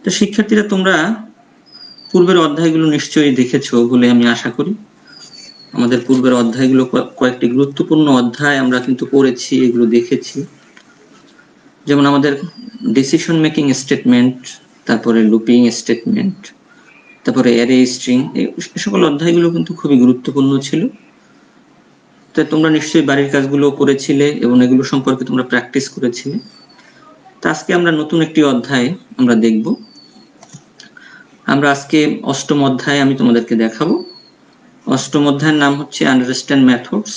তো শিক্ষার্থীরা তোমরা পূর্বের অধ্যায়গুলো নিশ্চয়ই দেখেছো বলে আমি আশা করি। আমাদের পূর্বের অধ্যায়গুলো কয়েকটি গুরুত্বপূর্ণ অধ্যায় আমরা কিন্তু পড়েছি, এগুলো দেখেছি। যেমন আমাদের ডিসিশন মেকিং স্টেটমেন্ট, তারপরে লুপিং স্টেটমেন্ট, তারপরে অ্যারে স্ট্রিং, এই সকল অধ্যায়গুলো কিন্তু খুবই গুরুত্বপূর্ণ ছিল। তাই তোমরা নিশ্চয়ই বাড়ির কাজগুলো করেছিলে এবং এগুলো সম্পর্কে তোমরা প্র্যাকটিস করেছিলে। তো আজকে আমরা নতুন একটি অধ্যায় আমরা দেখব। আমরা আজকে অষ্টম অধ্যায় আমি তোমাদেরকে দেখাবো। অষ্টম অধ্যায়ের নাম হচ্ছে আন্ডারস্ট্যান্ড মেথডস।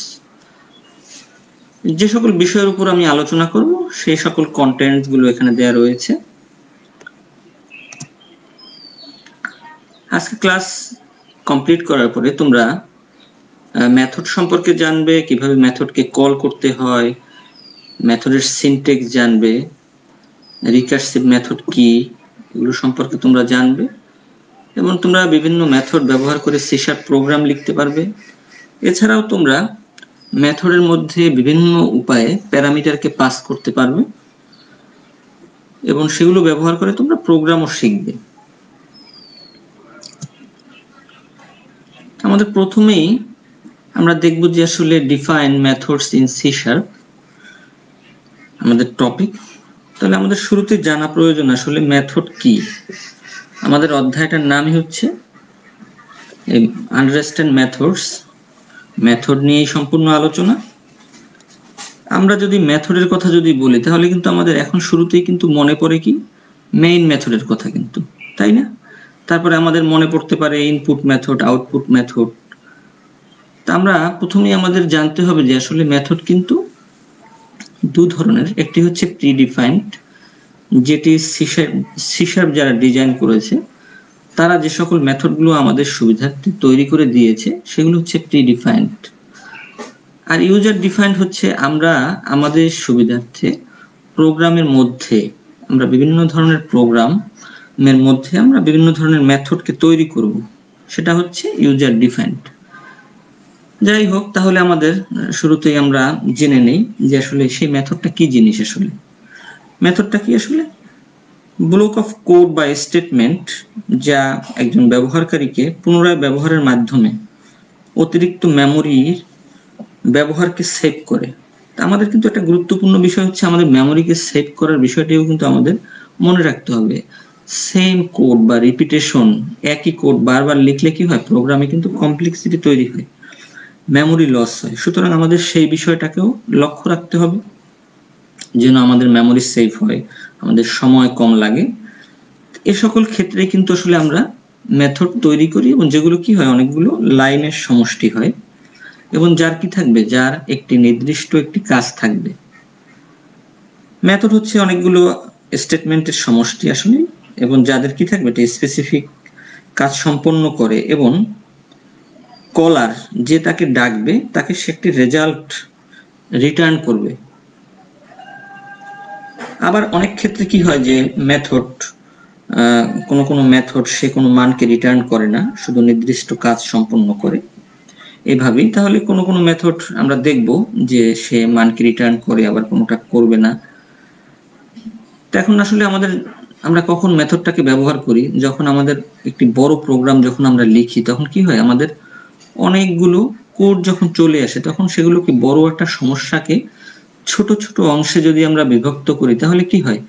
যে সকল বিষয়ের উপর আমি আলোচনা করব সেই সকল কন্টেন্টস গুলো এখানে দেয়া রয়েছে। আজকে ক্লাস কমপ্লিট করার পরে তোমরা মেথড সম্পর্কে জানবে, কিভাবে মেথডকে কল করতে হয়, মেথডের সিনট্যাক্স জানবে, রিকার্সিভ মেথড কি এগুলো সম্পর্কে তোমরা জানবে এবং তোমরা বিভিন্ন মেথড ব্যবহার করে সি# প্রোগ্রাম লিখতে পারবে। এছাড়াও তোমরা মেথডের মধ্যে বিভিন্ন উপায়ে প্যারামিটারকে পাস করতে পারবে এবং সেগুলো ব্যবহার করে তোমরা প্রোগ্রামও শিখবে। আমাদের প্রথমেই আমরা দেখব যে আসলে ডিফাইন মেথডস ইন সি#, আমাদের টপিক। তাহলে আমাদের শুরুতে জানা প্রয়োজন আসলে মেথড কি। আমাদের অধ্যায়টার নামই হচ্ছে আন্ডারস্ট্যান্ড মেথডস। মেথড নিয়েই সম্পূর্ণ আলোচনা। আমরা যদি মেথডের কথা যদি বলি তাহলে কিন্তু আমাদের এখন শুরুতেই কিন্তু মনে পড়ে কি মেইন মেথডের কথা, কিন্তু তাই না? তারপরে আমাদের মনে পড়তে পারে ইনপুট মেথড, আউটপুট মেথড। তা আমরা প্রথমেই আমাদের জানতে হবে যে আসলে মেথড কিন্তু দু ধরনের। একটি হচ্ছে প্রিডিফাইন্ড, যেটি সি# যারা ডিজাইন করেছে তারা যে সকল মেথডগুলো আমাদের সুবিধার্থে তৈরি করে দিয়েছে সেগুলো হচ্ছে প্রিডিফাইন্ড। আর ইউজার ডিফাইন্ড হচ্ছে আমরা আমাদের সুবিধার্থে প্রোগ্রামের মধ্যে আমরা বিভিন্ন ধরনের প্রোগ্রামের মধ্যে আমরা বিভিন্ন ধরনের মেথডকে তৈরি করব, সেটা হচ্ছে ইউজার ডিফাইন্ড। যাই হোক, তাহলে আমাদের শুরুতেই আমরা জেনে নেই যে আসলে সেই মেথডটা কি জিনিস। আসলে মেথডটা কি? আসলে ব্লক অফ কোড বা স্টেটমেন্ট যা একজন ব্যবহারকারীকে পুনরায় ব্যবহারের মাধ্যমে অতিরিক্ত মেমোরির ব্যবহারকে সেভ করে। আমাদের কিন্তু একটা গুরুত্বপূর্ণ বিষয় হচ্ছে আমাদের মেমোরিকে সেভ করার বিষয়টিও কিন্তু আমাদের মনে রাখতে হবে। সেম কোড বা রিপিটেশন, একই কোড বারবার লিখলে কি হয়, প্রোগ্রামে কিন্তু কমপ্লেক্সিটি তৈরি হয়, মেমোরি লস হয়। সুতরাং আমাদের সেই বিষয়টাকেও লক্ষ্য রাখতে হবে যেন আমাদের মেমোরি সেভ হয়, আমাদের সময় কম লাগে। এ সকল ক্ষেত্রে কিন্তু আসলে আমরা মেথড তৈরি করি এবং যেগুলো কি হয় অনেকগুলো লাইনের সমষ্টি হয় এবং যার কি থাকবে, যার একটি নির্দিষ্ট একটি কাজ থাকবে। মেথড হচ্ছে অনেকগুলো স্টেটমেন্টের সমষ্টি আসলে, এবং যাদের কি থাকবে একটা স্পেসিফিক কাজ সম্পন্ন করে এবং কলার যে তাকে ডাকবে তাকে সে একটি রেজাল্ট রিটার্ন করবে। আবার অনেক ক্ষেত্রে কি হয় যে মেথড কোনো মেথড সে কোনো মানকে রিটার্ন করে না, শুধু নির্দিষ্ট কাজ সম্পন্ন করে এভাবেই। তাহলে কোনো মেথড আমরা দেখব যে সে মানকে রিটার্ন করে, আবার কোনোটা করবে না। তো এখন আসলে আমরা কখন মেথডটাকে ব্যবহার করি, যখন আমাদের একটি বড় প্রোগ্রাম যখন আমরা লিখি তখন কি হয়, আমাদের অনেকগুলো কোড যখন চলে আসে তখন সেগুলোকে বড় একটা সমস্যাকে ছোট ছোট অংশে যদি আমরা বিভক্ত করি তাহলে কি হয়,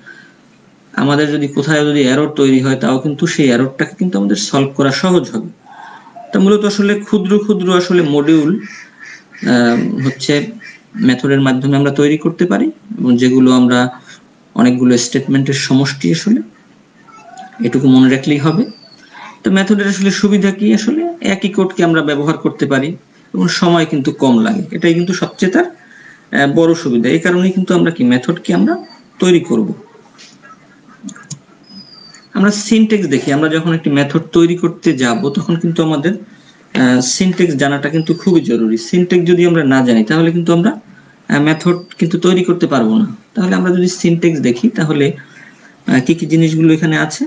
আমাদের যদি কোথাও যদি এরর তৈরি হয় তাও কিন্তু সেই এররটাকে কিন্তু আমাদের সলভ করা সহজ হবে। তা মূলত আসলে ক্ষুদ্র ক্ষুদ্র আসলে মডিউল হচ্ছে মেথডের মাধ্যমে আমরা তৈরি করতে পারি এবং যেগুলো আমরা অনেকগুলো স্টেটমেন্টের সমষ্টি। আসলে এটুকু মনে রাখলেই হবে। তো মেথডের আসলে সুবিধা কি, আসলে একই কোডকে আমরা ব্যবহার করতে পারি এবং সময় কিন্তু কম লাগে, এটাই কিন্তু সবচেয়ে তার বড় সুবিধা। এই কারণেই কিন্তু আমরা কি মেথডকে আমরা তৈরি করব। আমরা সিনট্যাক্স দেখি, আমরা যখন একটি মেথড তৈরি করতে যাব তখন কিন্তু আমাদের সিনট্যাক্স জানাটা কিন্তু খুবই জরুরি। সিনট্যাক্স যদি আমরা না জানি তাহলে কিন্তু আমরা মেথড কিন্তু তৈরি করতে পারবো না। তাহলে আমরা যদি সিনট্যাক্স দেখি তাহলে কি কি জিনিসগুলো এখানে আছে।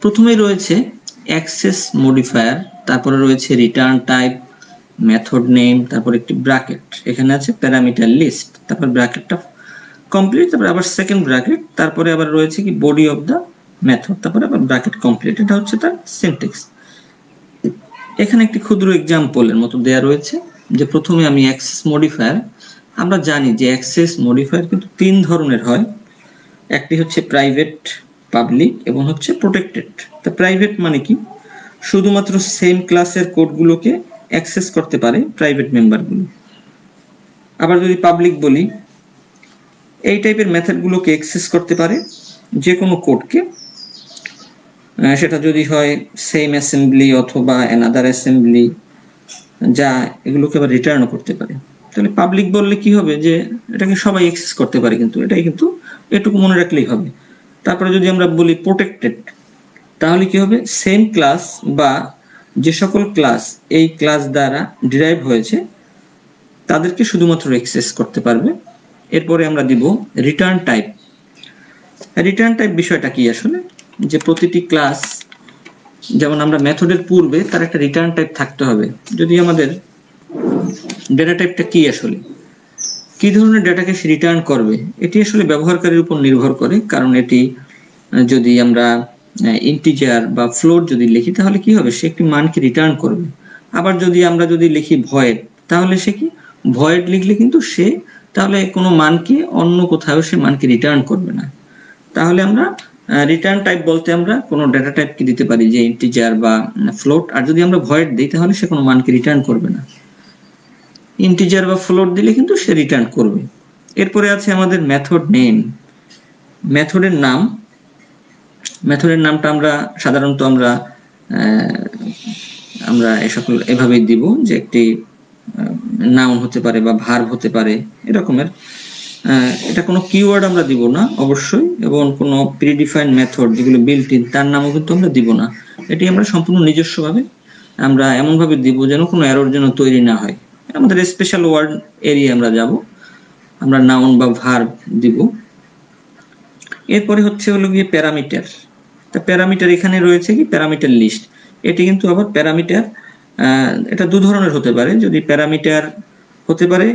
প্রথমেই রয়েছে অ্যাক্সেস মডিফায়ার, তারপরে রয়েছে রিটার্ন টাইপ, মেথড নেম, তারপর একটি ব্র্যাকেট, এখানে আছে প্যারামিটার লিস্ট, তারপর ব্র্যাকেটটা কমপ্লিট, তারপরে আবার সেকেন্ড ব্র্যাকেট, তারপরে আবার রয়েছে কি বডি অফ দ্য মেথড, তারপরে আবার ব্র্যাকেট কমপ্লিট। এটা হচ্ছে তার সিনট্যাক্স। এখানে একটি ক্ষুদ্র এক্সাম্পলের মতো দেয়া রয়েছে যে প্রথমে আমি অ্যাক্সেস মডিফায়ার, আমরা জানি যে অ্যাক্সেস মডিফায়ার কিন্তু 3 ধরনের হয়। একটি হচ্ছে প্রাইভেট, পাবলিক এবং হচ্ছে প্রোটেক্টেড। তা প্রাইভেট মানে কি, শুধুমাত্র সেম ক্লাসের কোডগুলোকে অ্যাক্সেস করতে পারে প্রাইভেট মেম্বারগুলো। আবার যদি পাবলিক বলি, এই টাইপের মেথডগুলোকে অ্যাক্সেস করতে পারে যে কোনো কোডকে, সেটা যদি হয় সেম অ্যাসেম্বলি অথবা অ্যানাদার অ্যাসেম্বলি, যা এগুলোকে আবার রিটার্নও করতে পারে। তাহলে পাবলিক বললে কি হবে, যে এটাকে সবাই অ্যাক্সেস করতে পারে, কিন্তু এটাই কিন্তু এটুকু মনে রাখলেই হবে। তারপরে যদি আমরা বলি প্রোটেক্টেড, তাহলে কি হবে, সেম ক্লাস বা যে সকল ক্লাস এই ক্লাস দ্বারা ডিরাইভ হয়েছে তাদেরকে শুধুমাত্র অ্যাক্সেস করতে পারবে। এরপরে আমরা দিব রিটার্ন টাইপ। রিটার্ন টাইপ বিষয়টা কি আসলে, যে প্রতিটি ক্লাস, যেমন আমরা মেথডের পূর্বে তার একটা রিটার্ন টাইপ থাকতে হবে। যদি আমাদের ডেটা টাইপটা কি আসলে, কি ধরনের ডেটাকে সে রিটার্ন করবে, এটি আসলে ব্যবহারকারীর উপর নির্ভর করে। কারণ এটি যদি আমরা ইন্টিজার বা ফ্লোট যদি লিখি তাহলে কি হবে, সে একটি মানকে রিটার্ন করবে। আবার আমরা যদি লিখি ভয়েড, তাহলে সে কি, ভয়েড লিখলে কিন্তু সে তাহলে কোনো মানকে অন্য কোথাও সে মানকে রিটার্ন করবে না। তাহলে আমরা রিটার্ন টাইপ বলতে আমরা কোনো ডেটা টাইপকে দিতে পারি, যে ইন্টিজার বা ফ্লোট। আর যদি আমরা ভয়েড দিই তাহলে সে কোনো মানকে রিটার্ন করবে না। ইন্টিজার বা ফ্লোট দিলে কিন্তু সে রিটার্ন করবে। এরপরে আছে আমাদের মেথড নেম, মেথডের নাম। মেথডের নামটা আমরা সাধারণত আমরা এভাবেই দিব, যে একটি নাউন হতে পারে বা ভার্ব হতে পারে, এরকমের। এটা কোনো কিওয়ার্ড আমরা দিব না অবশ্যই, এবং কোনো প্রিডিফাইন্ড মেথড যেগুলো বিল্ট ইন তার নামও কিন্তু আমরা দিব না। এটি আমরা সম্পূর্ণ নিজস্বভাবে আমরা এমনভাবে দিব যেন কোনো এরর যেন তৈরি না হয়। আমাদের স্পেশাল ওয়ার্ড এরিয়া আমরা যাব, আমরা নাউন বা ভার্ব দিব। এরপরে হলো গিয়ে প্যারামিটার। তা প্যারামিটার এখানে রয়েছে কি, প্যারামিটার লিস্ট। এটি কিন্তু আবার প্যারামিটার, এটা 2 ধরনের হতে পারে। যদি প্যারামিটার হতে পারে,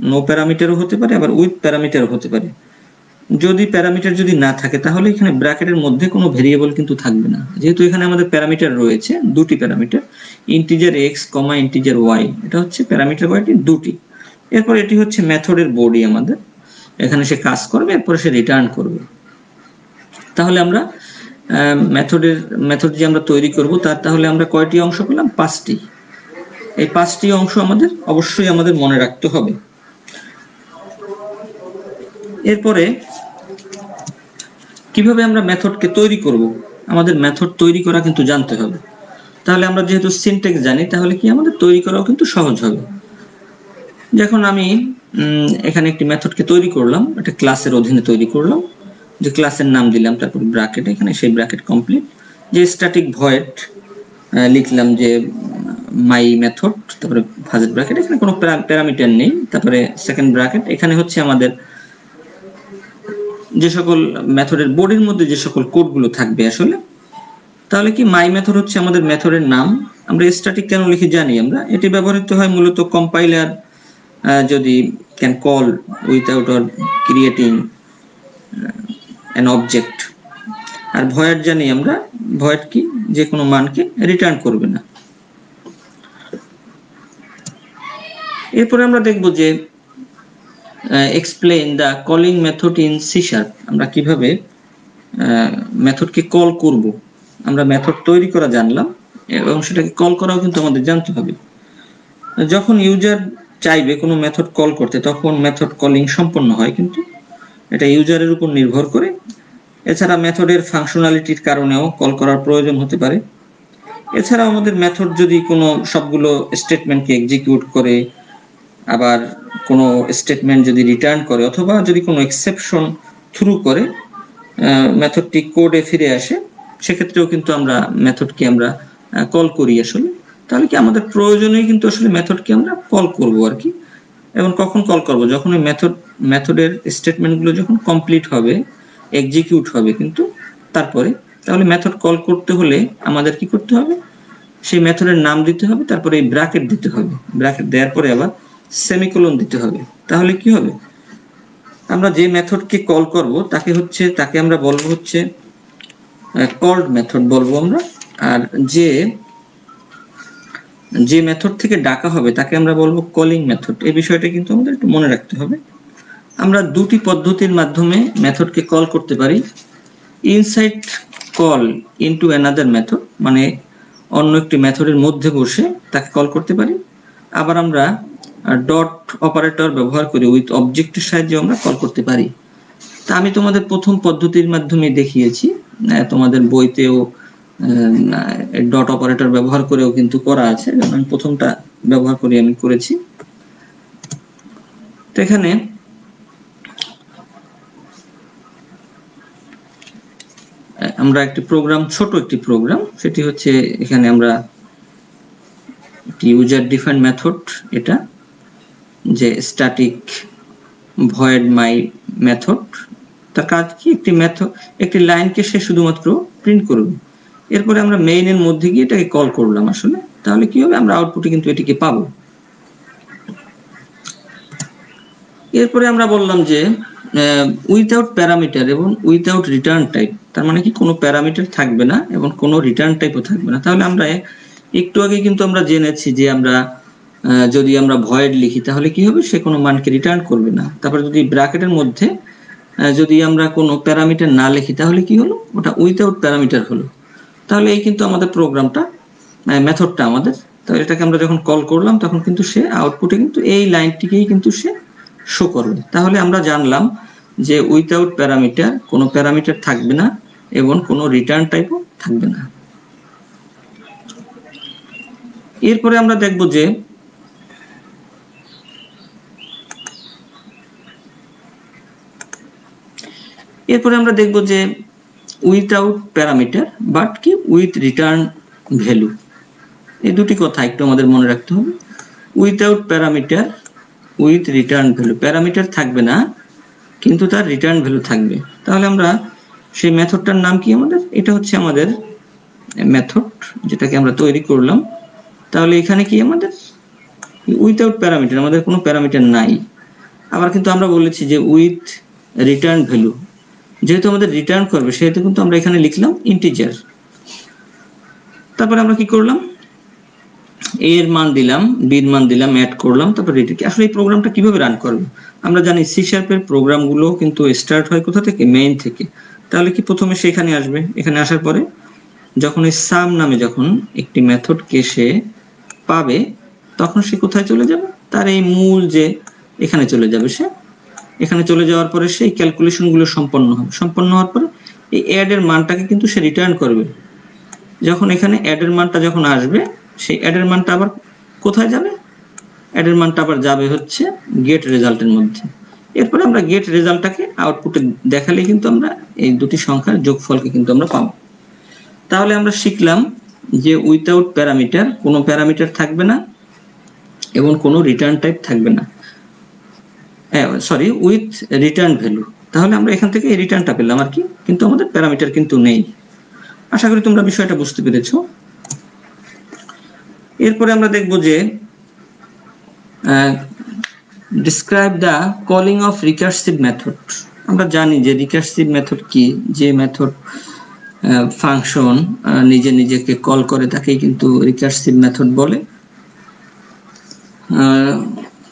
নো প্যারামিটারও হতে পারে, আবার উইথ প্যারামিটারও হতে পারে। যদি প্যারামিটার যদি না থাকে তাহলে এখানে ব্র্যাকেটের মধ্যে কোনো ভেরিয়েবল কিন্তু থাকবে না। যেহেতু এখানে আমাদের প্যারামিটার রয়েছে 2টি প্যারামিটার, ইন্টিজার এক্স কমা ইন্টিজার ওয়াই, এটা হচ্ছে প্যারামিটার কয়টি, 2টি। এরপর এটি হচ্ছে মেথডের বডি আমাদের, এখানে সে কাজ করবে, এরপরে সে রিটার্ন করবে। তাহলে আমরা মেথড যে আমরা তৈরি করব তাহলে আমরা কয়টি অংশ পেলাম, 5টি। এই 5টি অংশ অবশ্যই আমাদের মনে রাখতে হবে। এরপরে কিভাবে আমরা মেথডকে তৈরি করব, আমাদের মেথড তৈরি করা কিন্তু জানতে হবে। তাহলে আমরা যেহেতু সিনট্যাক্স জানি, তাহলে কি আমাদের তৈরি করাও কিন্তু সহজ হবে। যখন আমি এখানে একটি মেথডকে তৈরি করলাম, একটা ক্লাসের অধীনে তৈরি করলাম, যে ক্লাসের নাম দিলাম, তারপর ব্র্যাকেট, এখানে সেই ব্র্যাকেট কমপ্লিট, যে স্ট্যাটিক ভয়েড লিখলাম যে মাই মেথড, তারপরে ফার্স্ট ব্র্যাকেট, এখানে কোনো প্যারামিটার নেই, তারপরে সেকেন্ড ব্র্যাকেট। এখানে হচ্ছে আমাদের যে সকল মেথডের বডির মধ্যে যে সকল কোডগুলো থাকবে আসলে। তাহলে কি, মাই মেথড হচ্ছে আমাদের মেথডের নাম। আমরা স্ট্যাটিক কেন লিখি জানি আমরা, এটি ব্যবহৃত হয় মূলত কম্পাইলার যদি can call without or creating an object। আর ভয়েড জানি আমরা, ভয়েড কি, যে কোনো মানকে রিটার্ন করবে না। এরপরে আমরা দেখব যে explain the calling method in C sharp. আমরা কিভাবে মেথডকে কল করব। আমরা মেথড তৈরি করা জানলাম, এবং সেটাকে কল করাও কিন্তু আমাদের জানতে হবে। যখন ইউজার চাইবে কোনো মেথড কল করতে, তখন মেথড কলিং সম্পন্ন হয়, কিন্তু এটা ইউজারের উপর নির্ভর করে। এছাড়া মেথডের ফাংশনালিটির কারণেও কল করার প্রয়োজন হতে পারে। এছাড়া আমাদের মেথড যদি কোনো সবগুলো স্টেটমেন্টকে এক্সিকিউট করে, আবার কোনো স্টেটমেন্ট যদি রিটার্ন করে, অথবা যদি কোনো এক্সেপশন থ্রু করে মেথডটি কোডে ফিরে আসে, সেক্ষেত্রেও কিন্তু আমরা মেথডকে আমরা কল করি আসলে। তাহলে কি, আমাদের প্রয়োজনেই কিন্তু আসলে মেথডকে আমরা কল করব আর কি। এবং কখন কল করব, যখন ওই মেথডের স্টেটমেন্টগুলো যখন কমপ্লিট হবে, এক্সিকিউট হবে কিন্তু তারপরে। তাহলে মেথড কল করতে হলে আমাদের কি করতে হবে, সেই মেথডের নাম দিতে হবে, তারপরে এই ব্র্যাকেট দিতে হবে, ব্র্যাকেট দেওয়ার পরে আবার সেমিকোলন দিতে হবে। তাহলে কি হবে, আমরা যে মেথডকে কল করব তাকে আমরা বলবো হচ্ছে কল্ড মেথড বলবো আমরা, আর যে মেথড থেকে ডাকা হবে তাকে আমরা বলবো কলিং মেথড। এই বিষয়টা কিন্তু আমাদের একটু মনে রাখতে হবে। আমরা দুটি পদ্ধতির মাধ্যমে মেথডকে কল করতে পারি। Inside call into another method, মানে অন্য একটি মেথডের মধ্যে বসে তাকে কল করতে পারি। আবার আমরা ডট অপারেটর ব্যবহার করে উইথ অবজেক্টের সাহায্যে আমরা কল করতে পারি। তা আমি তোমাদের প্রথম পদ্ধতির মাধ্যমে দেখিয়েছি, তোমাদের বইতেও ডট অপারেটর ব্যবহার করেও কিন্তু করা আছে, আমি প্রথমটা ব্যবহার করে আমি করেছি। তো এখানে আমরা একটি প্রোগ্রাম, ছোট একটি প্রোগ্রাম, সেটি হচ্ছে এখানে আমরা একটি ইউজার ডিফাইন্ড মেথড, এটা যে স্ট্যাটিক ভয়েড মাই মেথড, তার কাজ কি, একটি লাইনকে সে শুধুমাত্র প্রিন্ট করবে। এরপরে আমরা মেইনের মধ্যে গিয়ে এটাকে কল করলাম আসলে, তাহলে কি হবে, আমরা আউটপুটে কিন্তু এটিকে পাবো। এরপরে আমরা বললাম যে উইথাউট প্যারামিটার এবং উইথাউট রিটার্ন টাইপ, তার মানে কি কোনো প্যারামিটার থাকবে না এবং কোনো রিটার্ন টাইপও থাকবে না। তাহলে আমরা একটু আগে কিন্তু আমরা জেনেছি যে আমরা যদি আমরা ভয়েড লিখি তাহলে কি হবে, সে কোনো মানকে রিটার্ন করবে না। তারপর যদি ব্র্যাকেটের মধ্যে যদি আমরা কোনো প্যারামিটার না লিখি তাহলে কি হলো, ওটা উইথাউট প্যারামিটার হলো। তাহলে এই কিন্তু আমাদের প্রোগ্রামটা, মেথডটা আমাদের, তাহলে এটাকে আমরা যখন কল করলাম তখন কিন্তু সে আউটপুটে কিন্তু এই লাইনটিকেই কিন্তু সে শো করবে। তাহলে আমরা জানলাম যে উইথাউট প্যারামিটার, কোনো প্যারামিটার থাকবে না এবং কোনো রিটার্ন টাইপও থাকবে না। এরপরে আমরা দেখব যে উইথাউট প্যারামিটার বাট কি উইথ রিটার্ন ভ্যালু, এই দুটি কথা একটু আমাদের মনে রাখতে হবে। Without parameter with return value, parameter থাকবে না কিন্তু তার রিটার্ন ভ্যালু থাকবে। তাহলে আমরা সেই মেথডটার নাম কি, আমাদের এটা হচ্ছে আমাদের মেথড যেটাকে আমরা তৈরি করলাম। তাহলে এখানে কি আমাদের উইথাউট প্যারামিটার, আমাদের কোনো প্যারামিটার নাই। আবার কিন্তু আমরা বলেছি যে উইথ রিটার্ন ভ্যালু, যেহেতু আমাদের রিটার্ন করবে সেহেতু কিন্তু আমরা এখানে লিখলাম ইন্টিজার। তারপরে আমরা কি করলাম, এ এর মান দিলাম, বি এর মান দিলাম, অ্যাড করলাম, তারপর এটাকে আসলে এই প্রোগ্রামটা কিভাবে রান করবে, আমরা জানি সি শার্পের প্রোগ্রামগুলো কিন্তু স্টার্ট হয় কোথা থেকে, মেইন থেকে। তাহলে কি প্রথমে সেখানে আসবে, এখানে আসার পরে যখন এই সাম নামে যখন একটি মেথডকে সে পাবে তখন সে কোথায় চলে যাবে, তার এই মূল যে এখানে চলে যাবে, সে এখানে চলে যাওয়ার পরে সেই ক্যালকুলেশনগুলো সম্পন্ন হওয়ার পরে এই অ্যাড এর মানটাকে কিন্তু সে রিটার্ন করবে। যখন এখানে অ্যাড এর মানটা যখন আসবে, সেই অ্যাড এর মানটা আবার কোথায় যাবে, অ্যাড এর মানটা আবার যাবে হচ্ছে গেট রেজাল্টের মধ্যে। এরপরে আমরা গেট রেজাল্টটাকে আউটপুটে দেখালে কিন্তু আমরা এই দুটি সংখ্যার যোগফলকে কিন্তু আমরা পাবো। তাহলে আমরা শিখলাম যে উইথাউট প্যারামিটার, কোনো প্যারামিটার থাকবে না এবং কোনো রিটার্ন টাইপ থাকবে না, উইথ রিটার্ন ভ্যালু। তাহলে আমরা এখান থেকে এই রিটার্নটা পেলাম আর কি, কিন্তু আমাদের প্যারামিটার কিন্তু নেই। আশা করি তোমরা বিষয়টা বুঝতে পেরেছো। এরপরে আমরা দেখব যে describe the calling of recursive method. আমরা জানি যে রিকার্সিভ মেথড কি, যে মেথড ফাংশন নিজে নিজেকে কল করে তাকেই কিন্তু রিকার্সিভ মেথড বলে।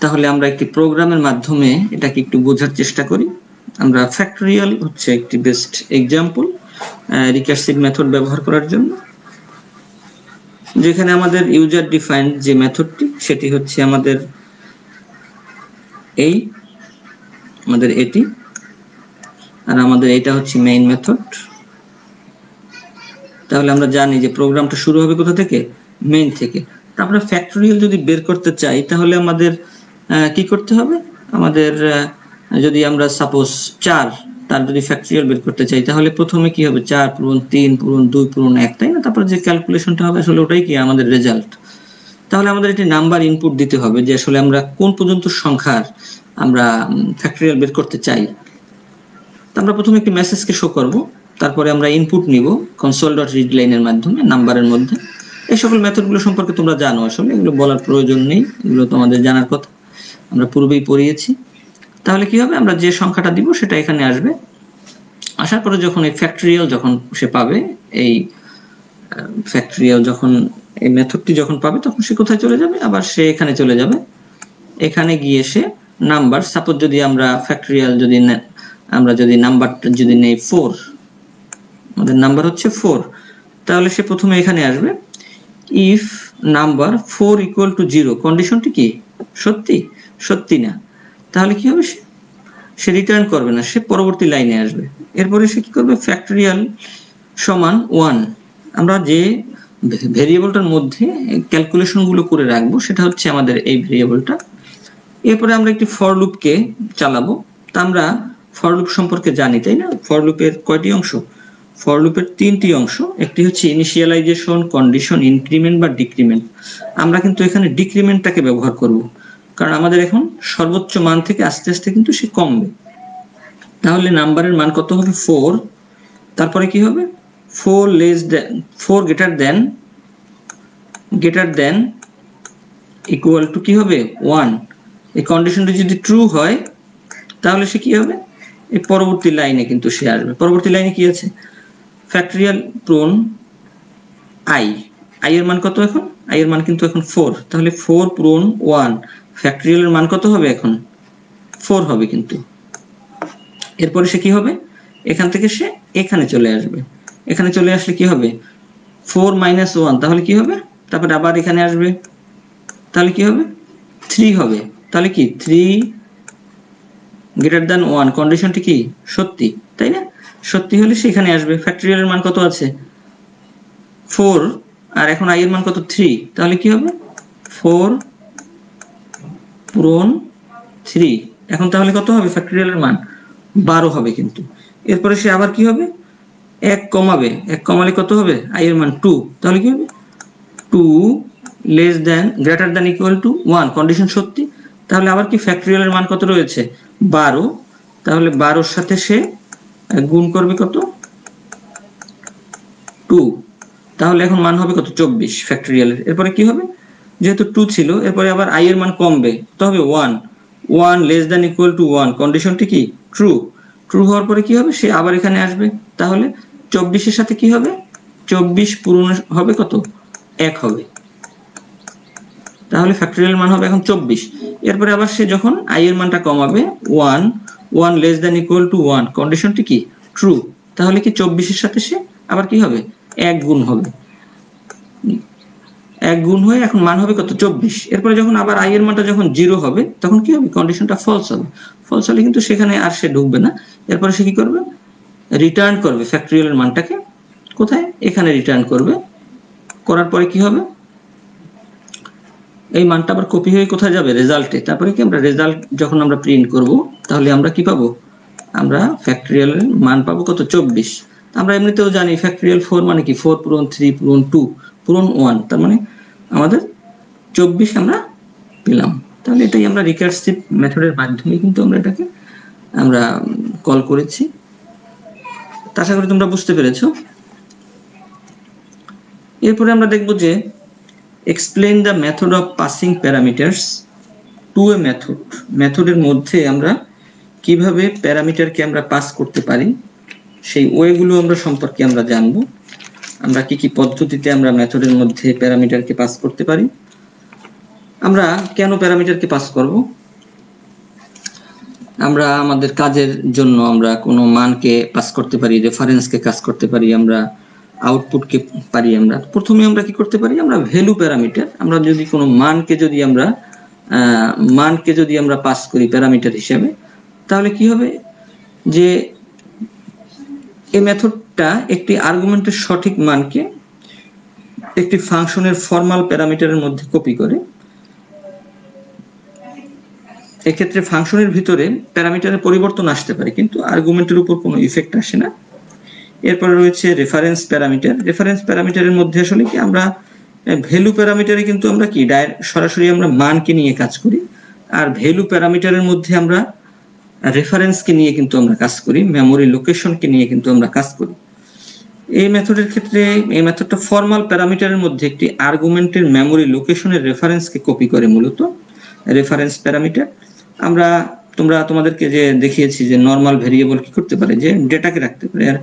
তাহলে আমরা একটি প্রোগ্রামের মাধ্যমে এটাকে একটু বোঝার চেষ্টা করি। আমরা ফ্যাক্টরিয়াল হচ্ছে একটি বেস্ট এক্সাম্পল রিকার্সিভ মেথড ব্যবহার করার জন্য, যেখানে আমাদের ইউজার ডিফাইন্ড যে মেথডটি সেটি হচ্ছে আমাদের এটি, আর আমাদের এটা হচ্ছে মেইন মেথড। তাহলে আমরা জানি যে প্রোগ্রামটা শুরু হবে কোথা থেকে, মেইন থেকে। তারপরে ফ্যাক্টরিয়াল যদি বের করতে চাই তাহলে আমাদের কি করতে হবে, আমাদের যদি আমরা সাপোজ 4 তার যদি ফ্যাক্টরিয়াল বের করতে চাই তাহলে প্রথমে কি হবে, 4 পূরণ 3 পূরণ 2 পূরণ 1, তাই না? তারপর যে ক্যালকুলেশনটা হবে আসলে ওটাই কি আমাদের রেজাল্ট। তাহলে আমাদের একটি নাম্বার ইনপুট দিতে হবে যে আসলে আমরা কোন পর্যন্ত সংখ্যার আমরা ফ্যাক্টরিয়াল বের করতে চাই। তো আমরা প্রথমে একটি মেসেজকে শো করব, তারপরে আমরা ইনপুট নিব console.readline এর মাধ্যমে নাম্বারের মধ্যে। এই সকল মেথডগুলো সম্পর্কে তোমরা জানো, আসলে এগুলো বলার প্রয়োজন নেই, এগুলো তোমাদের জানার কথা, আমরা পূর্বেই পড়িয়েছি। তাহলে কি হবে, আমরা যে সংখ্যাটা দিব সেটা এখানে আসবে। আসার পরে যখন এই ফ্যাক্টরিয়াল যখন সে পাবে, এই ফ্যাক্টরিয়াল যখন এই মেথডটি যখন পাবে তখন সে কোথায় চলে যাবে, আবার সে এখানে চলে যাবে। এখানে গিয়ে সে নাম্বার, সাপোজ যদি আমরা ফ্যাক্টরিয়াল যদি আমরা যদি নাম্বারটা যদি নেই 4, আমাদের নাম্বার হচ্ছে 4, তাহলে সে প্রথমে এখানে আসবে। ইফ নাম্বার 4 ইকুয়াল টু 0, কন্ডিশনটি কি সত্যি? সত্যি না, তাহলে কি হবে, সে রিটার্ন করবে না, সে পরবর্তী লাইনে আসবে। এরপরে সে কি করবে, ফ্যাক্টরিয়াল সমান 1, আমরা যে ভেরিয়েবলটার মধ্যে ক্যালকুলেশন গুলো করে রাখবো সেটা হচ্ছে আমাদের এই ভেরিয়েবলটা। এরপরে আমরা একটি ফর লুপকে চালাবো। তা আমরা ফর লুপ সম্পর্কে জানি, তাই না? ফর লুপের কয়টি অংশ? ফর লুপের 3টি অংশ। একটি হচ্ছে ইনিশিয়ালাইজেশন, কন্ডিশন, ইনক্রিমেন্ট বা ডিক্রিমেন্ট। আমরা কিন্তু এখানে ডিক্রিমেন্টটাকে ব্যবহার করব, কারণ আমাদের এখন সর্বোচ্চ মান থেকে আস্তে আস্তে কিন্তু সে কমবে। তাহলে নাম্বারের মান কত হবে? 4। তারপরে কি হবে? 4 গ্রেটার দেন ইকুয়াল টু কি হবে? 1। এই কন্ডিশনটি যদি ট্রু হয় তাহলে সে কি হবে, এই পরবর্তী লাইনে কিন্তু সে আসবে। পরবর্তী লাইনে কি আছে? ফ্যাক্টরিয়াল প্রন i এর মান কত এখন? i এর মান কিন্তু এখন 4, তাহলে 4 প্রন 1, ফ্যাক্টরিয়ালের মান কত হবে এখন? 4 হবে কিন্তু। এরপরে সে কি হবে, এখান থেকে সে এখানে চলে আসবে। এখানে চলে আসলে কি হবে? 4 মাইনাস 1, তাহলে কি হবে? তারপরে আবার এখানে আসবে, তাহলে কি হবে? 3 হবে। তাহলে কি 3 গ্রেটার দ্যান 1, কন্ডিশনটি কি সত্যি, তাই না? সত্যি হলে সে এখানে আসবে। ফ্যাক্টরিয়ালের মান কত আছে? 4, আর এখন i এর মান কত? 3, তাহলে কি হবে? 4 পূরণ 3, এখন তাহলে কত হবে ফ্যাক্টরিয়ালের মান? 12 হবে কিন্তু। এরপরে সে আবার কি হবে, 1 কমাবে। 1 কমালে কত হবে? i এর মান 2, তাহলে কি হবে? 2 less than greater than equal to 1, condition সত্যি। তাহলে আবার কি ফ্যাক্টরিয়ালের মান কত রয়েছে? 12, তাহলে 12 সাথে সে গুণ করবে কত? 2, তাহলে এখন মান হবে কত? 24 ফ্যাক্টরিয়ালের। এরপরে কি হবে, যেহেতু 2 ছিল, এরপরে আবার i এর মান কমবে, তো হবে 1 লেস দ্যান ইকুয়াল টু 1, কন্ডিশনটি কি ট্রু। ট্রু হওয়ার পরে কি হবে, সে আবার এখানে আসবে। তাহলে 24 এর সাথে কি হবে? 24 পূরণ হবে কত? 1 হবে। তাহলে ফ্যাক্টরিয়াল মান হবে এখন 24। এরপরে আবার সে যখন i এর মানটা কমাবে 1 লেস দ্যান ইকুয়াল টু 1, কন্ডিশনটি কি ট্রু। তাহলে কি 24 এর সাথে সে আবার কি হবে? 1 গুণ হবে। 1 গুণ হয়ে এখন মান হবে কত? 24। এরপরে যখন আবার i এর মানটা যখন 0 হবে তখন কি হবে? কন্ডিশনটা ফলস হবে। ফলস হলে কিন্তু সেখানে আর সে ঢুকবে না। এরপরে সে কি করবে? রিটার্ন করবে ফ্যাক্টরিয়ালের মানটাকে কোথায়? এখানে রিটার্ন করবে। করার পরে কি হবে, এই মানটা আবার কপি হয়ে কোথায় যাবে? রেজাল্টে। তারপরে কি আমরা রেজাল্ট যখন আমরা প্রিন্ট করব তাহলে আমরা কি পাবো? আমরা ফ্যাক্টরিয়ালের মান পাবো কত? 24। আমরা এমনিতেও জানি ফ্যাক্টরিয়াল 4 মানে কি 4 পূরণ 3 পূরণ 2 পূরণ 1, তার মানে আমাদের 24 আমরা পেলাম। তাহলে এটাই আমরা রিকার্সিভ মেথডের মাধ্যমে কিন্তু আমরা এটাকে আমরা কল করেছি। আশা করি তোমরা বুঝতে পেরেছো। এরপরে আমরা দেখব যে explain the method of passing parameters to a method। মেথডের মধ্যে আমরা কিভাবে প্যারামিটারকে আমরা পাস করতে পারি সেই ওয়েগুলো আমরা সম্পর্কে আমরা জানব। আমরা কি কি পদ্ধতিতে আমরা মেথডের মধ্যে প্যারামিটারকে পাস করতে পারি, আমরা কেন প্যারামিটারকে পাস করব। আমরা আমাদের কাজের জন্য আমরা কোনো মানকে পাস করতে পারি, রেফারেন্সকে কাজ করতে পারি, আমরা আউটপুটকে পারি। আমরা প্রথমে আমরা কি করতে পারি, আমরা ভ্যালু প্যারামিটার, আমরা যদি কোনো মানকে যদি আমরা পাস করি প্যারামিটার হিসেবে, তাহলে কি হবে যে এই মেথডটা একটি আর্গুমেন্টের সঠিক মানকে একটি ফাংশনের ফর্মাল প্যারামিটারের মধ্যে কপি করে। এক্ষেত্রে ফাংশনের ভিতরে প্যারামিটারের পরিবর্তন আসতে পারে কিন্তু আর্গুমেন্টের উপর কোনো ইফেক্ট আসে না। এরপরে রয়েছে রেফারেন্স প্যারামিটার। রেফারেন্স প্যারামিটারের মধ্যে আসলে কি আমরা ভ্যালু প্যারামিটারে কিন্তু আমরা কি সরাসরি আমরা মানকে নিয়ে কাজ করি, আর ভ্যালু প্যারামিটারের মধ্যে আমরা রেফারেন্সকে নিয়ে কিন্তু আমরা কাজ করি, মেমোরি লোকেশনকে নিয়ে কিন্তু আমরা কাজ করি। এই মেথডের ক্ষেত্রে এই মেথডটা ফর্মাল প্যারামিটারের মধ্যে একটি আর্গুমেন্টের মেমোরি লোকেশনের রেফারেন্সকে কপি করে, মূলত রেফারেন্স প্যারামিটার। আমরা তোমরা তোমাদেরকে যে দেখিয়েছি যে নরমাল ভেরিয়েবল কি করতে পারে, যে ডেটাকে রাখতে পারে, আর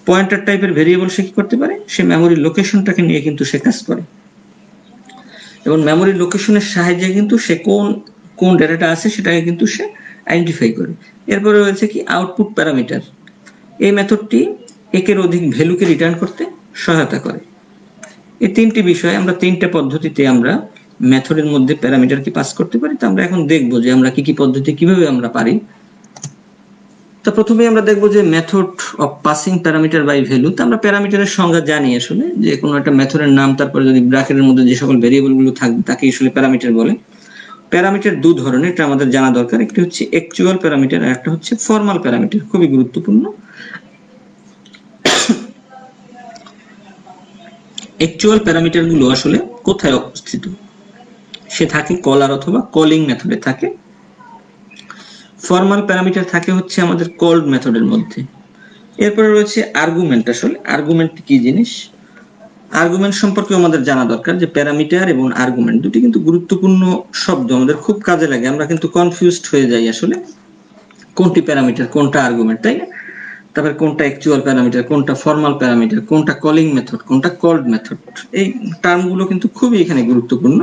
পয়েন্টার টাইপের ভেরিয়েবল সে কি করতে পারে, সে মেমোরি লোকেশনটাকে নিয়ে কিন্তু সে কাজ করে, এবং মেমোরি লোকেশনের সাহায্যে কিন্তু সে কোন ডেটাটা আছে সেটাকে কিন্তু সে আইডেন্টিফাই করে। এরপরে রয়েছে কি আউটপুট প্যারামিটার। এই মেথডটি একের অধিক ভ্যালুকে রিটার্ন করতে সহায়তা করে। এই তিনটি বিষয় আমরা তিনটা পদ্ধতিতে আমরা মেথডের মধ্যে প্যারামিটারকে পাস করতে পারি। তো আমরা এখন দেখব যে আমরা কি কি পদ্ধতি কিভাবে আমরা পারি। তো প্রথমে আমরা দেখব যে method of passing parameter by value. তো আমরা প্যারামিটারের সংজ্ঞা জানি আসলে, যে কোনো একটা মেথডের নাম তারপরে যদি ব্র্যাকেটের মধ্যে যে সকল ভেরিয়েবলগুলো থাকবে তাকে আসলে প্যারামিটার বলে। প্যারামিটার দু ধরনের, এটা আমাদের জানা দরকার। একটি হচ্ছে অ্যাকচুয়াল প্যারামিটার আর একটা হচ্ছে ফর্মাল প্যারামিটার, খুবই গুরুত্বপূর্ণ। অ্যাকচুয়াল প্যারামিটার গুলো আসলে কোথায় অবস্থিত? সে থাকে কলার অথবা কলিং মেথডে থাকে। ফর্মাল প্যারামিটার থাকে হচ্ছে আমাদের কল্ড মেথডের মধ্যে। এরপরে রয়েছে আর্গুমেন্ট। আসলে আর্গুমেন্ট কি জিনিস? আর্গুমেন্ট সম্পর্কে আমাদের জানা দরকার, যে প্যারামিটার এবং আর্গুমেন্ট দুটি কিন্তু গুরুত্বপূর্ণ শব্দ, আমাদের খুব কাজে লাগে। আমরা কিন্তু কনফিউজড হয়ে যাই আসলে কোনটি প্যারামিটার কোনটা আর্গুমেন্ট, তাই না? তারপরে কোনটা অ্যাকচুয়াল প্যারামিটার, কোনটা ফর্মাল প্যারামিটার, কোনটা কলিং মেথড, কোনটা কল্ড মেথড। এই টার্মগুলো কিন্তু খুবই এখানে গুরুত্বপূর্ণ।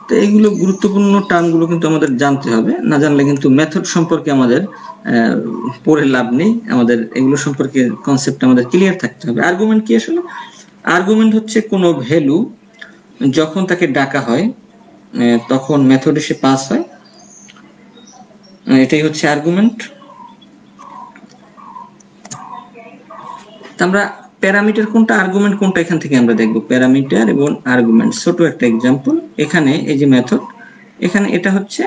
তো এইগুলো গুরুত্বপূর্ণ টার্মগুলো কিন্তু আমাদের জানতে হবে, না জানলে কিন্তু মেথড সম্পর্কে আমাদের পড়ে লাভ নেই। আমাদের এগুলো সম্পর্কে কনসেপ্ট আমাদের ক্লিয়ার থাকতে হবে। আর্গুমেন্ট কি আসলে? আর্গুমেন্ট হচ্ছে কোনো ভ্যালু যখন তাকে ডাকা হয় তখন মেথডে সে পাস হয়, এটাই হচ্ছে আর্গুমেন্ট। আমরা প্যারামিটার কোনটা আর্গুমেন্ট কোনটা এখান থেকে আমরা দেখব। প্যারামিটার এবং আর্গুমেন্ট, ছোট একটা এক্সাম্পল। এখানে এই যে মেথড, এখানে এটা হচ্ছে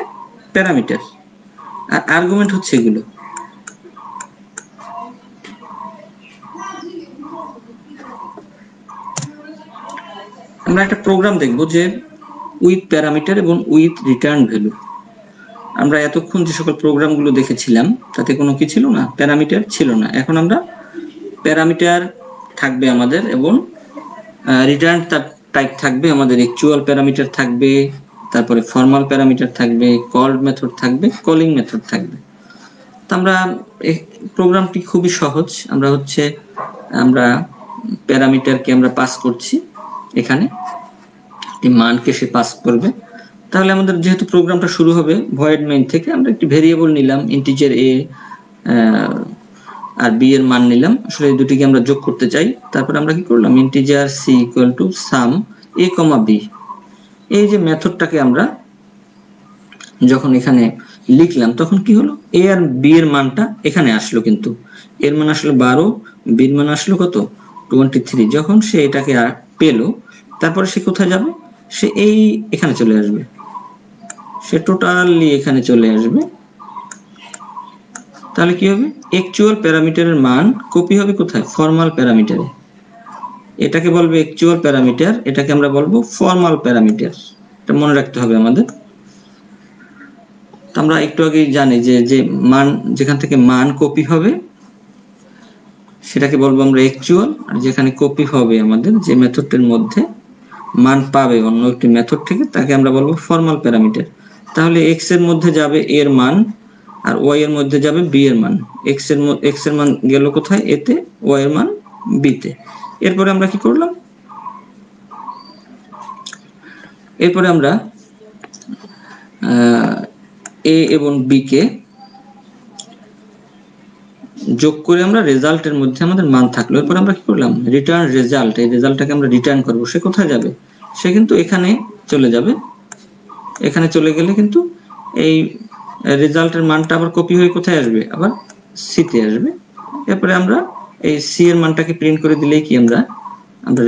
প্যারামিটার আর আর্গুমেন্ট হচ্ছে এগুলো। আমরা একটা প্রোগ্রাম দেখব যে উইথ প্যারামিটার এবং উইথ রিটার্ন ভ্যালু। আমরা এতক্ষণ যে সকল প্রোগ্রামগুলো দেখেছিলাম তাতে কোনো কি ছিল না, প্যারামিটার ছিল না। এখন আমরা প্যারামিটার থাকবে আমাদের, এবং রিটার্ন টাইপ থাকবে আমাদের, অ্যাকচুয়াল প্যারামিটার থাকবে, তারপরে ফর্মাল প্যারামিটার থাকবে, কল্ড মেথড থাকবে, কলিং মেথড থাকবে। তো আমরা প্রোগ্রামটি খুবই সহজ। আমরা প্যারামিটারকে আমরা পাস করছি, এখানে একটি মানকে সে পাস করবে। তাহলে আমাদের যেহেতু প্রোগ্রামটা শুরু হবে ভয়েড মেইন থেকে, আমরা একটি ভেরিয়েবল নিলাম, ইন্টিজার এ আর বি এর মান নিলাম। আসলে এই দুটিকে আমরা যোগ করতে চাই। তারপর আমরা কি করলাম, integer C equal to sum A comma B. এই যে মেথডটাকে আমরা যখন এখানে লিখলাম তখন কি হলো, এ আর বি এর মানটা এখানে আসলো, কিন্তু এর মান আসলো 12, বির মান আসলো কত, 23। যখন সে এটাকে পেলো তারপরে সে কোথায় যাবে, সে এখানে চলে আসবে, সে টোটালি এখানে চলে আসবে। তাহলে কি হবে, অ্যাকচুয়াল প্যারামিটারের মান কপি হবে কোথায়, ফর্মাল প্যারামিটারে। এটাকে বলবে অ্যাকচুয়াল প্যারামিটার, এটাকে আমরা বলবো ফর্মাল প্যারামিটার। এটা মনে রাখতে হবে আমাদের। আমরা একটু আগেই জানি যে মান, যেখান থেকে মান কপি হবে সেটাকে বলবো আমরা অ্যাকচুয়াল, আর যেখানে কপি হবে আমাদের যে মেথডের মধ্যে মান পাবে অন্য একটি মেথড থেকে, তাকে আমরা বলবো ফর্মাল প্যারামিটার। তাহলে এক্স এর মধ্যে যাবে এর মান, আর ওয়াই এর মধ্যে যাবে বি এর মান। এক্স এর মান গেল কোথায়, এতে, ওয়াই এর মান বিতে। এরপরে আমরা কি করলাম, এরপরে আমরা এ এবং বি কে যোগ করে আমরা রেজাল্টের মধ্যে আমাদের মান থাকলো। এরপর আমরা কি করলাম, রিটার্ন রেজাল্ট, এই রেজাল্টটাকে আমরা রিটার্ন করব। সে কোথায় যাবে, সে কিন্তু এখানে চলে যাবে। এখানে চলে গেলে কিন্তু এই রেজাল্টের মানটা আবার কপি হয়ে কোথায় আসবে, আবার সি তে আসবে। এরপরে আমরা এই সি এর মানটাকে প্রিন্ট করে দিলেই কি আমরা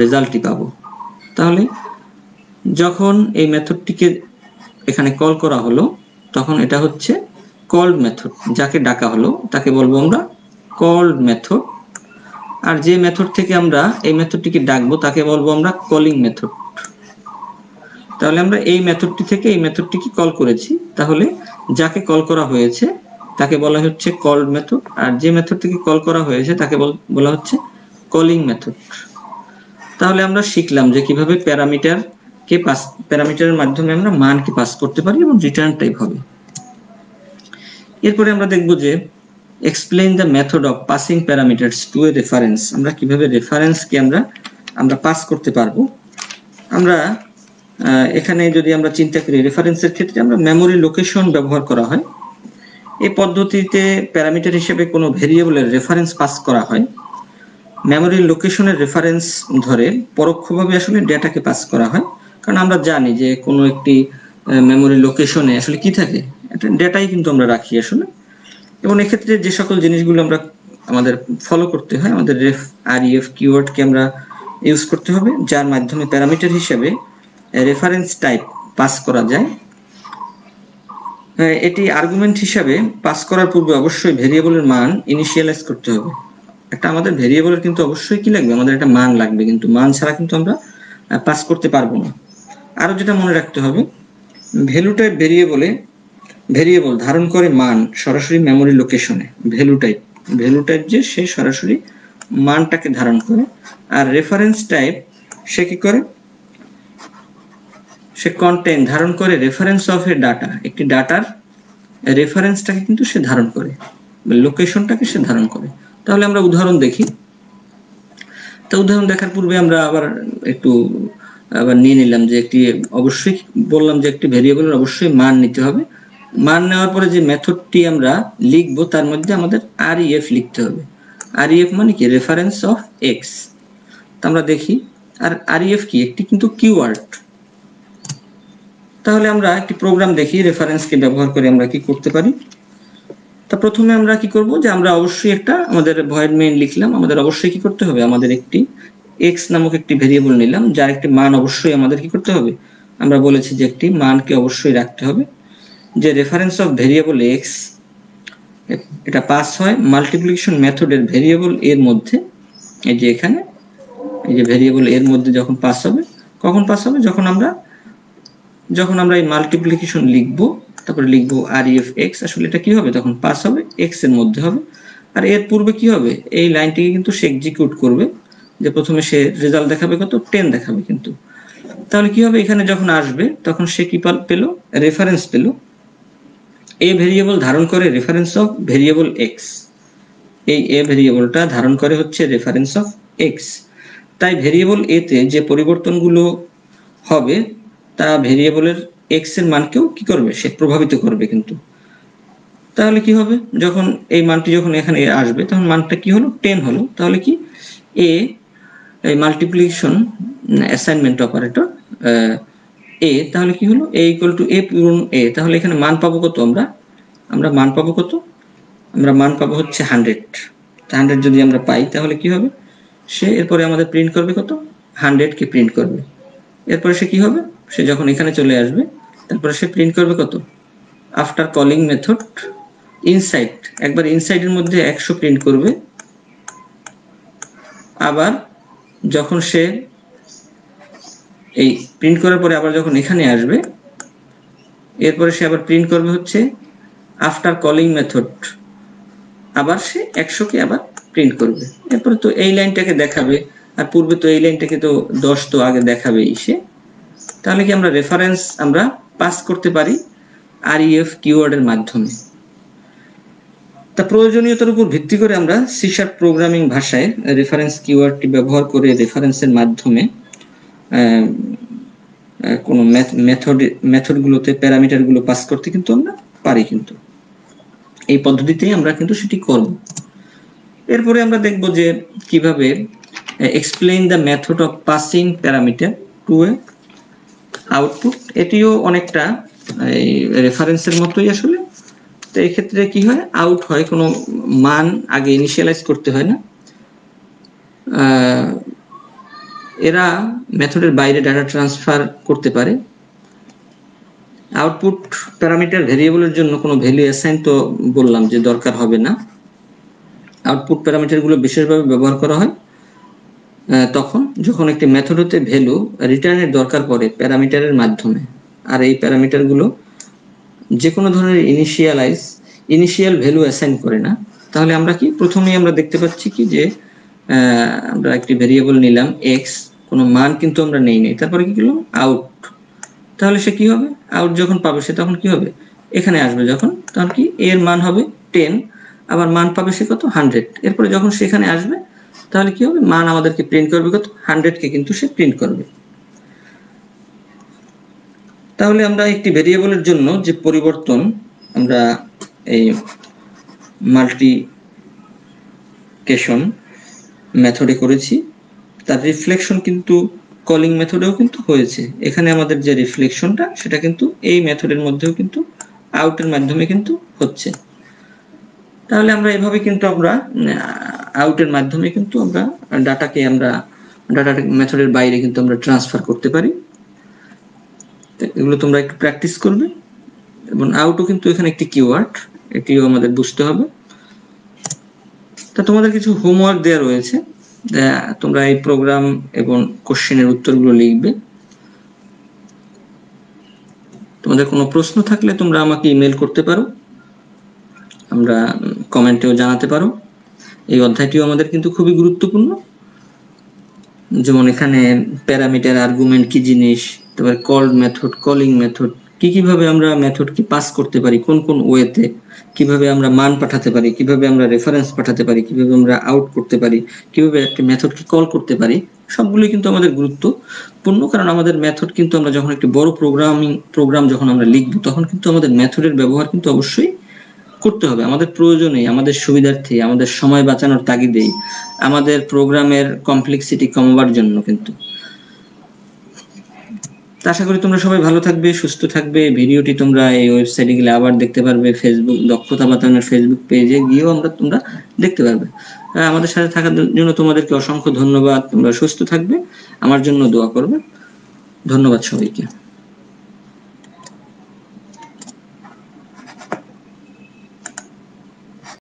রেজাল্টই পাবো। তাহলে যখন এই মেথডটিকে এখানে কল করা হলো তখন এটা হচ্ছে কল্ড মেথড, যাকে ডাকা হলো তাকে বলবো আমরা কল্ড মেথড। আর যে মেথড থেকে আমরা এই মেথডটিকে ডাকবো তাকে বলবো আমরা কলিং মেথড। তাহলে আমরা এই মেথডটি থেকে এই মেথডটিকে কল করেছি, তাহলে যাকে কল করা হয়েছে তাকে বলা হচ্ছে কল্ড মেথড, আর যে মেথড থেকে কল করা হয়েছে তাকে বলা হচ্ছে কলিং মেথড। তাহলে আমরা শিখলাম যে কিভাবে প্যারামিটারের মাধ্যমে আমরা মানকে পাস করতে পারি এবং রিটার্ন টাইপ হবে। এরপরে আমরা দেখব যে explain the method of passing parameters to a reference. আমরা কিভাবে রেফারেন্সকে আমরা পাস করতে পারবো। আমরা এখানে যদি আমরা চিন্তা করি, রেফারেন্সের ক্ষেত্রে আমরা মেমোরি লোকেশন ব্যবহার করা হয়। এই পদ্ধতিতে প্যারামিটার হিসেবে কোনো ভেরিয়েবলের রেফারেন্স পাস করা হয়। মেমোরি লোকেশনের রেফারেন্স ধরে পরোক্ষভাবে আসলে ডেটাকে পাস করা হয়, কারণ আমরা জানি যে কোনো একটি মেমোরি লোকেশনে আসলে কি থাকে, একটা ডেটাই কিন্তু আমরা রাখি আসলে। এবং এক্ষেত্রে যে সকল জিনিসগুলো আমরা আমাদের ফলো করতে হয়, আমাদের REF কিওয়ার্ডকে আমরা ইউজ করতে হবে, যার মাধ্যমে প্যারামিটার হিসেবে রেফারেন্স টাইপ পাস করা যায়। এটি আর্গুমেন্ট হিসাবে পাস করার পূর্বে অবশ্যই ভেরিয়েবলের মান ইনিশিয়ালাইজ করতে হবে। একটা আমাদের ভেরিয়েবলের কিন্তু অবশ্যই কি লাগবে, আমাদের একটা মান লাগবে, কিন্তু মান ছাড়া কিন্তু আমরা পাস করতে পারবো না। আরো যেটা মনে রাখতে হবে, ভ্যালু টাইপ ভেরিয়েবল ধারণ করে মান সরাসরি মেমোরি লোকেশনে। ভ্যালু টাইপ যে সে সরাসরি মানটাকে ধারণ করে, আর রেফারেন্স টাইপ সে কি করে, সে কন্টেন্ট ধারণ করে রেফারেন্স অফ এ ডাটা, একটি ডাটার রেফারেন্সটাকে কিন্তু সে ধারণ করে, লোকেশনটাকে সে ধারণ করে। তাহলে আমরা উদাহরণ দেখি। তো উদাহরণ দেখার পূর্বে আমরা আবার নিয়ে নিলাম যে অবশ্যই বললাম যে একটি ভেরিয়েবলের অবশ্যই মান নিতে হবে। মান নেওয়ার পরে যে মেথডটি আমরা লিখবো তার মধ্যে আমাদের REF লিখতে হবে। REF মানে কি, রেফারেন্স অফ এক্স। আমরা দেখি, আর REF কি, একটি কিন্তু কিওয়ার্ড। তাহলে আমরা একটি প্রোগ্রাম দেখি রেফারেন্সকে ব্যবহার করে আমরা কি করতে পারি। তা প্রথমে আমরা কি করব, যে আমরা অবশ্যই আমাদের ভয়েড মেইন লিখলাম। আমাদের অবশ্যই কি করতে হবে, আমাদের একটি এক্স নামক একটি ভেরিয়েবল নিলাম, যার একটি মান অবশ্যই আমাদের কি করতে হবে, আমরা বলেছি যে একটি মানকে অবশ্যই রাখতে হবে। যে রেফারেন্স অফ ভেরিয়েবল এক্স, এটা পাস হয় মাল্টিপ্লিকেশন মেথডের ভেরিয়েবল এর মধ্যে। এই যে এখানে এই যে ভেরিয়েবল এর মধ্যে যখন পাস হবে, কখন পাস হবে, যখন আমরা এই মাল্টিপ্লিকেশন লিখবো, তারপরে লিখবো REF x, আসলে এটা কি হবে, তখন পাস হবে x এর মধ্যে হবে। আর এর পূর্বে কি হবে, এই লাইনটিকে কিন্তু সে এক্সিকিউট করবে, যে প্রথমে সে রেজাল্ট দেখাবে কত, 10 দেখাবে কিন্তু। তাহলে কি হবে, এখানে যখন আসবে তখন সে কি পেল, রেফারেন্স পেল। এই ভেরিয়েবল ধারণ করে রেফারেন্স অফ ভেরিয়েবল x, এই ভেরিয়েবলটা ধারণ করে হচ্ছে রেফারেন্স অফ x। তাই ভেরিয়েবল a তে যে পরিবর্তনগুলো হবে তা ভেরিয়েবলের x এর মানকেও কি করবে, সে প্রভাবিত করবে কিন্তু। তাহলে কি হবে, যখন এই মানটি যখন এখানে আসবে তখন মানটা কি হলো, 10 হলো। তাহলে কি এই মাল্টিপ্লিকেশন অ্যাসাইনমেন্ট অপারেটর তাহলে কি হলো, a ইকুয়াল টু a পূরণ a। তাহলে এখানে মান পাবো কত, আমরা মান পাবো কত, আমরা মান পাবো হচ্ছে 100। 100 যদি আমরা পাই তাহলে কি হবে, সে এরপরে আমাদের প্রিন্ট করবে কত, 100 কে প্রিন্ট করবে। এরপরে সে কি হবে, সে যখন এখানে চলে আসবে তারপরে সে প্রিন্ট করবে কত, আফটার কলিং মেথড ইনসাইড, একবার ইনসাইডের মধ্যে 100 প্রিন্ট করবে। আবার যখন সে এই প্রিন্ট করার পরে আবার যখন এখানে আসবে, এরপরে সে আবার প্রিন্ট করবে হচ্ছে আফটার কলিং মেথড, আবার সে 100 কে আবার প্রিন্ট করবে। এরপরে তো এই লাইনটাকে দেখাবে, আর পূর্বে তো এই লাইনটাকে তো 10 তো আগে দেখাবেই সে। তাহলে কি আমরা রেফারেন্স আমরা পাস করতে পারি REF কিওয়ার্ডের মাধ্যমে। তা প্রয়োজনীয়তার উপর ভিত্তি করে আমরা C# প্রোগ্রামিং ভাষায় রেফারেন্স কিওয়ার্ডটি ব্যবহার করে রেফারেন্সের মাধ্যমে কোনো মেথডগুলোতে প্যারামিটারগুলো পাস করতে কিন্তু আমরা পারি, কিন্তু এই পদ্ধতিতেই আমরা কিন্তু সেটি করব। এরপরে আমরা দেখব যে কিভাবে explain the method of passing parameter to a output. এটিও অনেকটা এই রেফারেন্সের মতোই আসলে। তো এই ক্ষেত্রে কি হয়, আউট হয়, কোনো মান আগে ইনিশিয়ালাইজ করতে হয় না। এরা মেথডের বাইরে ডাটা ট্রান্সফার করতে পারে। আউটপুট প্যারামিটার ভেরিয়েবলের জন্য কোনো ভ্যালু অ্যাসাইন তো বললাম যে দরকার হবে না। আউটপুট প্যারামিটারগুলো বিশেষভাবে ব্যবহার করা হয় তখন যখন একটি মেথড হতে ভ্যালু রিটার্নের দরকার পড়ে প্যারামিটারের মাধ্যমে। আর এই প্যারামিটারগুলো যে কোনো ধরনের ইনিশিয়াল ভ্যালু অ্যাসাইন করে না। তাহলে আমরা কি, প্রথমেই আমরা দেখতে পাচ্ছি কি যে আমরা একটি ভেরিয়েবল নিলাম x, কোনো মান কিন্তু আমরা নেই নাই, তারপরে কি করলাম, আউট। তাহলে সে কি হবে, আউট যখন পাবে সে তখন কি হবে, এখানে আসবে, যখন তাহলে কি এর মান হবে 10, আবার মান পাবে সে কত 100। এরপরে যখন সেখানে আসবে তাহলে কি হবে, মান আমাদেরকে প্রিন্ট করবে কত 100 কে কিন্তু সে প্রিন্ট করবে। তাহলে আমরা একটি ভেরিয়েবলের জন্য যে পরিবর্তন আমরা এই মাল্টিপ্লিকেশন মেথডে করেছি তার রিফ্লেকশন কিন্তু কলিং মেথডেও কিন্তু হয়েছে। এখানে আমাদের যে রিফ্লেকশনটা সেটা কিন্তু এই মেথডের মধ্যেও কিন্তু আউটের মাধ্যমে কিন্তু হচ্ছে। তাহলে আমরা এভাবে কিন্তু আমরা আউটের মাধ্যমে কিন্তু আমরা ডাটা মেথডের বাইরে কিন্তু আমরা ট্রান্সফার করতে পারি। এগুলো তোমরা একটু প্র্যাকটিস করবে। এবং আউটও কিন্তু এখানে একটি কিওয়ার্ড, এটিও আমাদের বুঝতে হবে। তা তোমাদের কিছু হোমওয়ার্ক দেওয়া রয়েছে, তোমরা এই প্রোগ্রাম এবং কোশ্চেনের উত্তরগুলো লিখবে। তোমাদের কোনো প্রশ্ন থাকলে তোমরা আমাকে ইমেল করতে পারো, আমরা কমেন্টেও জানাতে পারো। এই অধ্যায়টিও আমাদের কিন্তু খুবই গুরুত্বপূর্ণ। যেমন এখানে প্যারামিটার, আর্গুমেন্ট কি জিনিস, তারপরে কল্ড মেথড, কলিং মেথড, কিভাবে আমরা মেথডকে পাস করতে পারি, কোন কোন ওয়েতে, কিভাবে আমরা মান পাঠাতে পারি, কিভাবে আমরা রেফারেন্স পাঠাতে পারি, কিভাবে আমরা আউট করতে পারি, কিভাবে একটা মেথডকে কল করতে পারি, সবগুলোই কিন্তু আমাদের গুরুত্বপূর্ণ। কারণ আমাদের মেথড কিন্তু আমরা যখন একটি বড় প্রোগ্রাম যখন আমরা লিখব তখন কিন্তু আমাদের মেথডের ব্যবহার কিন্তু অবশ্যই করতে হবে। আমাদের প্রয়োজনে, আমাদের সুবিধার্থে, আমাদের সময় বাঁচানোর তাগিদেই, আমাদের প্রোগ্রামের কমপ্লেক্সিটি কমাবার জন্য কিন্তু। আশা করি তোমরা সবাই ভালো থাকবে, সুস্থ থাকবে। ভিডিওটি তোমরা এই ওয়েবসাইটে গেলে আবার দেখতে পারবে, ফেসবুক দক্ষতা বাতায়নের ফেসবুক পেজে গিয়েও তোমরা দেখতে পারবে। আমাদের সাথে থাকার জন্য তোমাদেরকে অসংখ্য ধন্যবাদ। তোমরা সুস্থ থাকবে, আমার জন্য দোয়া করবে। ধন্যবাদ সবাইকে।